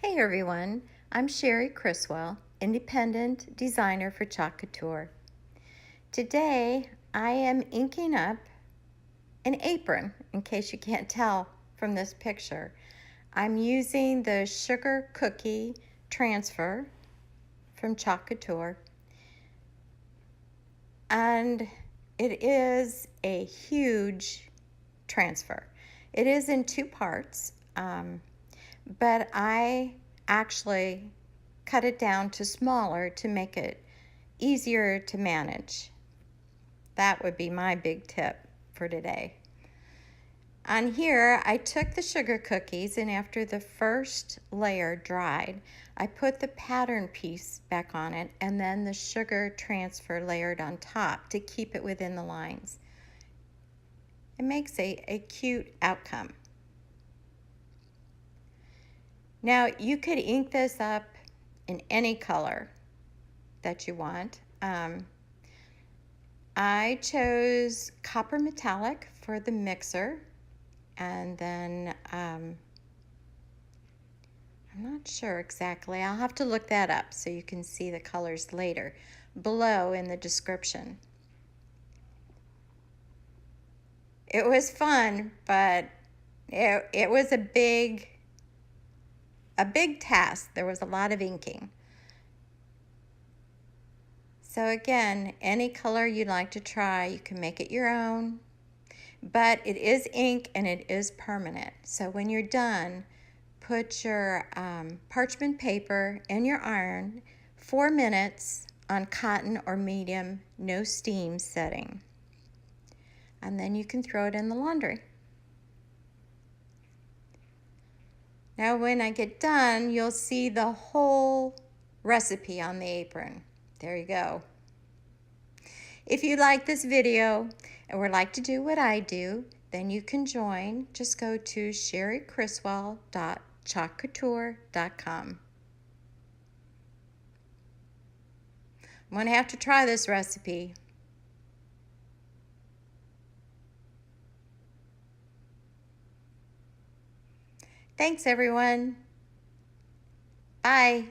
Hey everyone, I'm Cherie Criswell, independent designer for Couture. Today I am inking up an apron, in case you can't tell from this picture. I'm using the sugar cookie transfer from Couture, and it is a huge transfer. It is in two parts, but I actually cut it down to smaller to make it easier to manage. That would be my big tip for today. On here, I took the sugar cookies, and after the first layer dried, I put the pattern piece back on it and then the sugar transfer layered on top to keep it within the lines. It makes a cute outcome. Now, you could ink this up in any color that you want. I chose copper metallic for the mixer, and then I'm not sure exactly. I'll have to look that up so you can see the colors later below in the description. It was fun, but it was a big task. There was a lot of inking. So again, any color you'd like to try, you can make it your own, but it is ink and it is permanent. So when you're done, put your parchment paper in your iron 4 minutes on cotton or medium, no steam setting. And then you can throw it in the laundry. Now when I get done, you'll see the whole recipe on the apron. There you go. If you like this video and would like to do what I do, then you can join. Just go to cheriecriswell.chalkcouture.com. I'm going to have to try this recipe. Thanks, everyone. Bye.